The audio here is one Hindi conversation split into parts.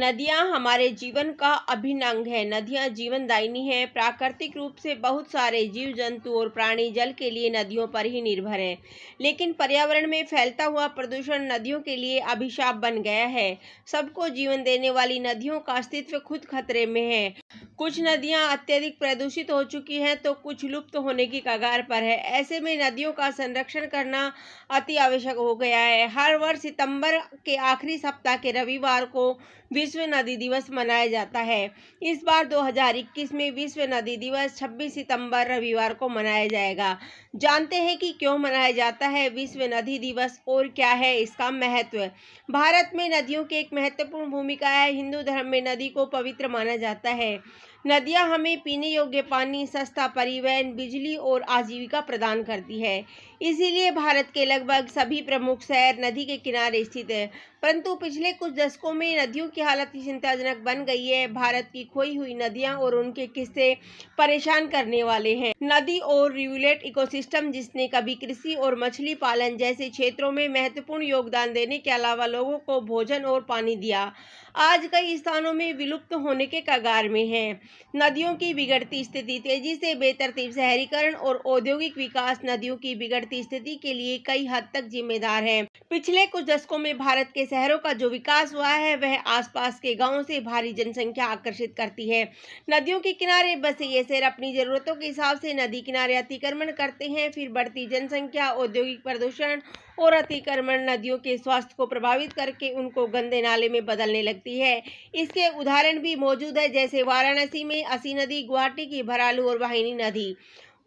नदियाँ हमारे जीवन का अभिन्न अंग है। नदियाँ जीवनदायिनी हैं। प्राकृतिक रूप से बहुत सारे जीव जंतु और प्राणी जल के लिए नदियों पर ही निर्भर हैं। लेकिन पर्यावरण में फैलता हुआ प्रदूषण नदियों के लिए अभिशाप बन गया है। सबको जीवन देने वाली नदियों का अस्तित्व खुद खतरे में है। कुछ नदियां अत्यधिक प्रदूषित हो चुकी हैं तो कुछ लुप्त होने की कगार पर है। ऐसे में नदियों का संरक्षण करना अति आवश्यक हो गया है। हर वर्ष सितंबर के आखिरी सप्ताह के रविवार को विश्व नदी दिवस मनाया जाता है। इस बार 2021 में विश्व नदी दिवस 26 सितंबर रविवार को मनाया जाएगा। जानते हैं कि क्यों मनाया जाता है विश्व नदी दिवस और क्या है इसका महत्व। भारत में नदियों की एक महत्वपूर्ण भूमिका है। हिंदू धर्म में नदी को पवित्र माना जाता है। नदियां हमें पीने योग्य पानी, सस्ता परिवहन, बिजली और आजीविका प्रदान करती है। इसीलिए भारत के लगभग सभी प्रमुख शहर नदी के किनारे स्थित है। परंतु पिछले कुछ दशकों में नदियों की हालत चिंताजनक बन गई है। भारत की खोई हुई नदियां और उनके किस्से परेशान करने वाले हैं। नदी और रिवुलेट इकोसिस्टम, जिसने कभी कृषि और मछली पालन जैसे क्षेत्रों में महत्वपूर्ण योगदान देने के अलावा लोगों को भोजन और पानी दिया, आज कई स्थानों में विलुप्त होने के कगार में है। नदियों की बिगड़ती स्थिति, तेजी से बेतरतीब शहरीकरण और औद्योगिक विकास नदियों की बिगड़ती स्थिति के लिए कई हद तक जिम्मेदार है। पिछले कुछ दशकों में भारत के शहरों का जो विकास हुआ है वह आसपास के गांवों से भारी जनसंख्या आकर्षित करती है। नदियों के किनारे बसे ये शहर अपनी जरूरतों के हिसाब से नदी किनारे अतिक्रमण करते हैं। फिर बढ़ती जनसंख्या, औद्योगिक प्रदूषण और अतिक्रमण नदियों के स्वास्थ्य को प्रभावित करके उनको गंदे नाले में बदलने लगती है। इसके उदाहरण भी मौजूद है, जैसे वाराणसी में असी नदी, गुवाहाटी की भरालू और वाहिनी नदी।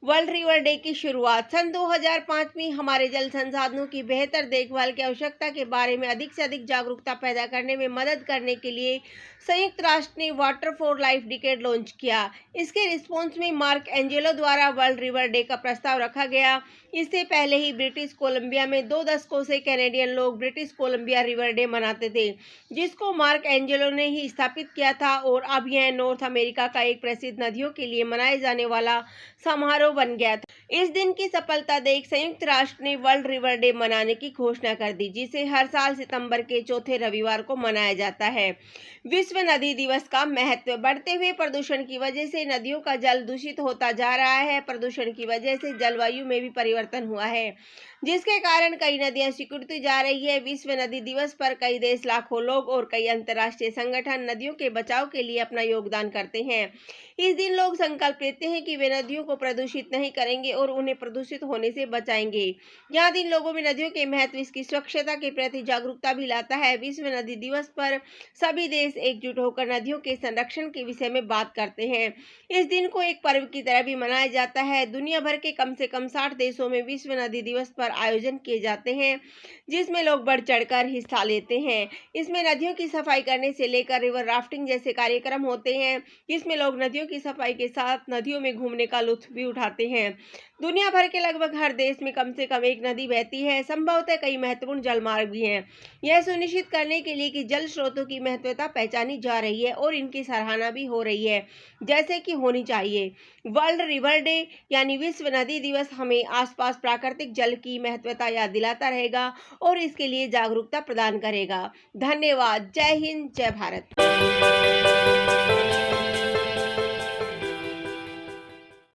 वर्ल्ड रिवर डे की शुरुआत सन 2005 में हमारे जल संसाधनों की बेहतर देखभाल की आवश्यकता के बारे में अधिक से अधिक जागरूकता पैदा करने में मदद करने के लिए संयुक्त राष्ट्र ने water for life decade launch किया। इसके रिस्पॉन्स में मार्क एंजेलो द्वारा वर्ल्ड रिवर डे का प्रस्ताव रखा गया। इससे पहले ही ब्रिटिश कोलंबिया में 2 दशकों से कैनेडियन लोग ब्रिटिश कोलंबिया रिवर डे मनाते थे, जिसको मार्क एंजेलो ने ही स्थापित किया था, और अब यह नॉर्थ अमेरिका का एक प्रसिद्ध नदियों के लिए मनाए जाने वाला समारोह बन गया था। इस दिन की सफलता देख संयुक्त राष्ट्र ने वर्ल्ड रिवर डे मनाने की घोषणा कर दी, जिसे हर साल सितंबर के चौथे रविवार को मनाया जाता है। विश्व नदी दिवस का महत्व। बढ़ते हुए प्रदूषण की वजह से नदियों का जल दूषित होता जा रहा है। प्रदूषण की वजह से जलवायु में भी परिवर्तन हुआ है, जिसके कारण कई नदियां सिकुड़ती जा रही है। विश्व नदी दिवस पर कई देश, लाखों लोग और कई अंतर्राष्ट्रीय संगठन नदियों के बचाव के लिए अपना योगदान करते हैं। इस दिन लोग संकल्प लेते हैं कि वे नदियों को प्रदूषित नहीं करेंगे और उन्हें प्रदूषित होने से बचाएंगे। यह दिन लोगों में नदियों के महत्व, इसकी स्वच्छता के प्रति जागरूकता भी लाता है। विश्व नदी दिवस पर सभी देश एकजुट होकर नदियों के संरक्षण के विषय में बात करते हैं। इस दिन को एक पर्व की तरह भी मनाया जाता है। दुनिया भर के कम से कम 60 देशों में विश्व नदी दिवस पर आयोजन किए जाते हैं, जिसमें लोग बढ़ चढ़कर हिस्सा लेते हैं। इसमें नदियों की सफाई करने से लेकर रिवर राफ्टिंग जैसे कार्यक्रम होते हैं, जिसमें लोग नदियों की सफाई के साथ नदियों में घूमने का लुत्फ भी उठाते हैं। दुनिया भर के लगभग हर देश में कम से कम एक नदी बहती है। संभवतः कई महत्वपूर्ण जलमार्ग भी हैं। यह सुनिश्चित करने के लिए कि जल स्रोतों की महत्वता पहचानी जा रही है और इनकी सराहना भी हो रही है, जैसे कि होनी चाहिए। वर्ल्ड रिवर डे यानी विश्व नदी दिवस हमें आसपास प्राकृतिक जल की महत्वता याद दिलाता रहेगा और इसके लिए जागरूकता प्रदान करेगा। धन्यवाद। जय हिंद, जय भारत।